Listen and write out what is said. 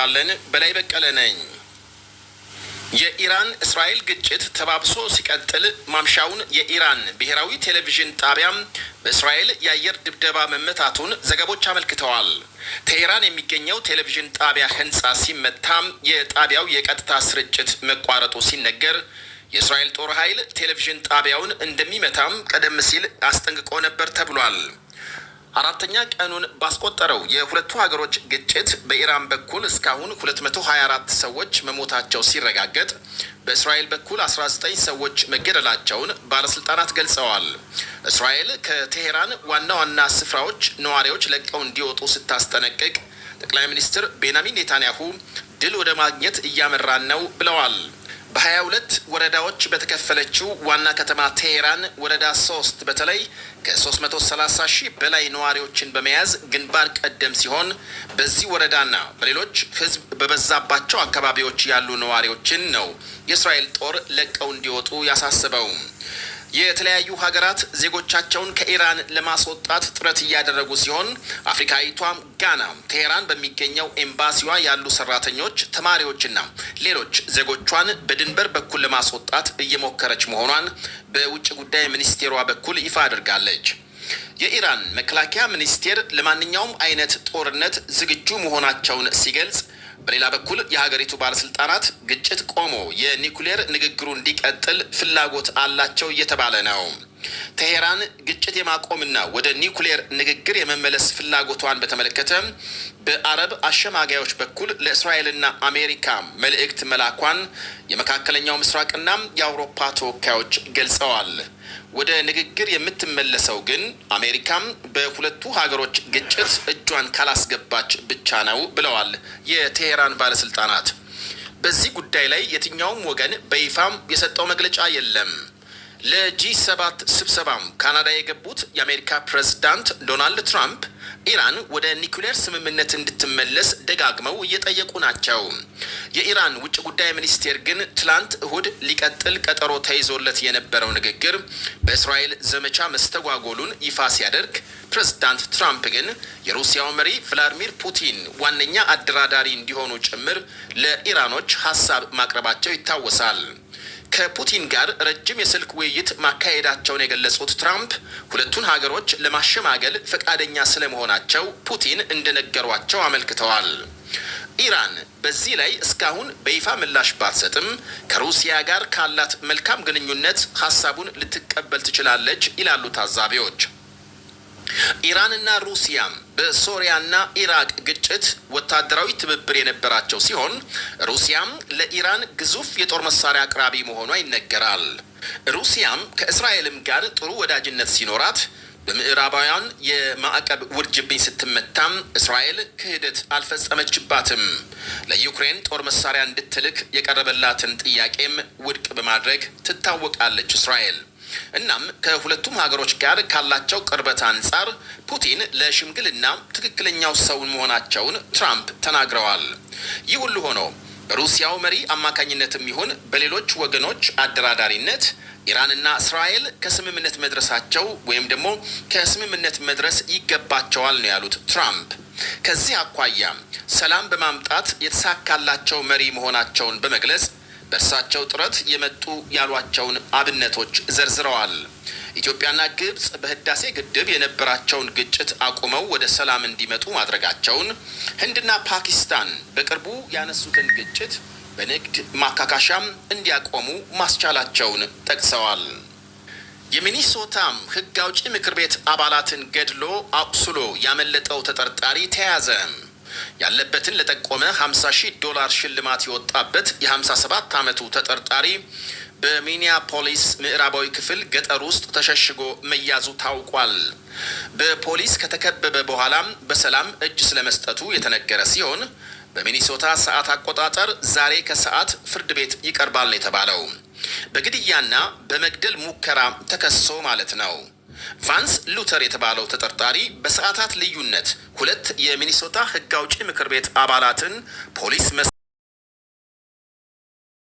እናቀርባለን። በላይ በቀለ ነኝ። የኢራን እስራኤል ግጭት ተባብሶ ሲቀጥል ማምሻውን የኢራን ብሔራዊ ቴሌቪዥን ጣቢያም በእስራኤል የአየር ድብደባ መመታቱን ዘገቦች አመልክተዋል። ቴሄራን የሚገኘው ቴሌቪዥን ጣቢያ ህንጻ ሲመታም የጣቢያው የቀጥታ ስርጭት መቋረጡ ሲነገር የእስራኤል ጦር ኃይል ቴሌቪዥን ጣቢያውን እንደሚመታም ቀደም ሲል አስጠንቅቆ ነበር ተብሏል። አራተኛ ቀኑን ባስቆጠረው የሁለቱ ሀገሮች ግጭት በኢራን በኩል እስካሁን 224 ሰዎች መሞታቸው ሲረጋገጥ በእስራኤል በኩል 19 ሰዎች መገደላቸውን ባለስልጣናት ገልጸዋል። እስራኤል ከቴሄራን ዋና ዋና ስፍራዎች ነዋሪዎች ለቀው እንዲወጡ ስታስጠነቅቅ ጠቅላይ ሚኒስትር ቤንያሚን ኔታንያሁ ድል ወደ ማግኘት እያመራን ነው ብለዋል። በ22 ወረዳዎች በተከፈለችው ዋና ከተማ ቴሄራን ወረዳ 3 በተለይ ከ330 ሺህ በላይ ነዋሪዎችን በመያዝ ግንባር ቀደም ሲሆን በዚህ ወረዳና በሌሎች ህዝብ በበዛባቸው አካባቢዎች ያሉ ነዋሪዎችን ነው የእስራኤል ጦር ለቀው እንዲወጡ ያሳሰበው። የተለያዩ ሀገራት ዜጎቻቸውን ከኢራን ለማስወጣት ጥረት እያደረጉ ሲሆን አፍሪካዊቷም ጋና ቴሄራን በሚገኘው ኤምባሲዋ ያሉ ሰራተኞች፣ ተማሪዎችና ሌሎች ዜጎቿን በድንበር በኩል ለማስወጣት እየሞከረች መሆኗን በውጭ ጉዳይ ሚኒስቴሯ በኩል ይፋ አድርጋለች። የኢራን መከላከያ ሚኒስቴር ለማንኛውም አይነት ጦርነት ዝግጁ መሆናቸውን ሲገልጽ፣ በሌላ በኩል የሀገሪቱ ባለስልጣናት ግጭት ቆሞ የኒኩሌር ንግግሩ እንዲቀጥል ፍላጎት አላቸው እየተባለ ነው። ቴሄራን ግጭት የማቆምና ወደ ኒኩሌር ንግግር የመመለስ ፍላጎቷን በተመለከተ በአረብ አሸማጋዮች በኩል ለእስራኤልና አሜሪካ መልእክት መላኳን የመካከለኛው ምስራቅና የአውሮፓ ተወካዮች ገልጸዋል። ወደ ንግግር የምትመለሰው ግን አሜሪካም በሁለቱ ሀገሮች ግጭት እጇን ካላስገባች ብቻ ነው ብለዋል የቴሄራን ባለስልጣናት። በዚህ ጉዳይ ላይ የትኛውም ወገን በይፋም የሰጠው መግለጫ የለም። ለጂ7 ስብሰባም ካናዳ የገቡት የአሜሪካ ፕሬዝዳንት ዶናልድ ትራምፕ ኢራን ወደ ኒኩሌር ስምምነት እንድትመለስ ደጋግመው እየጠየቁ ናቸው። የኢራን ውጭ ጉዳይ ሚኒስቴር ግን ትላንት እሁድ ሊቀጥል ቀጠሮ ተይዞለት የነበረው ንግግር በእስራኤል ዘመቻ መስተጓጎሉን ይፋ ሲያደርግ፣ ፕሬዝዳንት ትራምፕ ግን የሩሲያው መሪ ቭላዲሚር ፑቲን ዋነኛ አደራዳሪ እንዲሆኑ ጭምር ለኢራኖች ሀሳብ ማቅረባቸው ይታወሳል። ከፑቲን ጋር ረጅም የስልክ ውይይት ማካሄዳቸውን የገለጹት ትራምፕ ሁለቱን ሀገሮች ለማሸማገል ፈቃደኛ ስለመሆናቸው ፑቲን እንደነገሯቸው አመልክተዋል። ኢራን በዚህ ላይ እስካሁን በይፋ ምላሽ ባትሰጥም ከሩሲያ ጋር ካላት መልካም ግንኙነት ሀሳቡን ልትቀበል ትችላለች ይላሉ ታዛቢዎች። ኢራንና ሩሲያም በሶሪያና ኢራቅ ግጭት ወታደራዊ ትብብር የነበራቸው ሲሆን ሩሲያም ለኢራን ግዙፍ የጦር መሳሪያ አቅራቢ መሆኗ ይነገራል። ሩሲያም ከእስራኤልም ጋር ጥሩ ወዳጅነት ሲኖራት በምዕራባውያን የማዕቀብ ውርጅብኝ ስትመታም እስራኤል ክህደት አልፈጸመችባትም። ለዩክሬን ጦር መሳሪያ እንድትልክ የቀረበላትን ጥያቄም ውድቅ በማድረግ ትታወቃለች እስራኤል። እናም ከሁለቱም ሀገሮች ጋር ካላቸው ቅርበት አንጻር ፑቲን ለሽምግልና ትክክለኛው ሰው መሆናቸውን ትራምፕ ተናግረዋል። ይህ ሁሉ ሆኖ በሩሲያው መሪ አማካኝነትም ይሁን በሌሎች ወገኖች አደራዳሪነት ኢራንና እስራኤል ከስምምነት መድረሳቸው ወይም ደግሞ ከስምምነት መድረስ ይገባቸዋል ነው ያሉት ትራምፕ። ከዚህ አኳያ ሰላም በማምጣት የተሳካላቸው መሪ መሆናቸውን በመግለጽ በእርሳቸው ጥረት የመጡ ያሏቸውን አብነቶች ዘርዝረዋል። ኢትዮጵያና ግብጽ በህዳሴ ግድብ የነበራቸውን ግጭት አቁመው ወደ ሰላም እንዲመጡ ማድረጋቸውን፣ ህንድና ፓኪስታን በቅርቡ ያነሱትን ግጭት በንግድ ማካካሻም እንዲያቆሙ ማስቻላቸውን ጠቅሰዋል። የሚኒሶታም ህግ አውጪ ምክር ቤት አባላትን ገድሎ አቁስሎ ያመለጠው ተጠርጣሪ ተያዘ። ያለበትን ለጠቆመ $50,000 ሽልማት የወጣበት የ57 ዓመቱ ተጠርጣሪ በሚኒያፖሊስ ምዕራባዊ ክፍል ገጠር ውስጥ ተሸሽጎ መያዙ ታውቋል። በፖሊስ ከተከበበ በኋላም በሰላም እጅ ስለመስጠቱ የተነገረ ሲሆን በሚኒሶታ ሰዓት አቆጣጠር ዛሬ ከሰዓት ፍርድ ቤት ይቀርባል የተባለው በግድያና በመግደል ሙከራ ተከሶ ማለት ነው። ቫንስ ሉተር የተባለው ተጠርጣሪ በሰዓታት ልዩነት ሁለት የሚኒሶታ ህግ አውጪ ምክር ቤት አባላትን ፖሊስ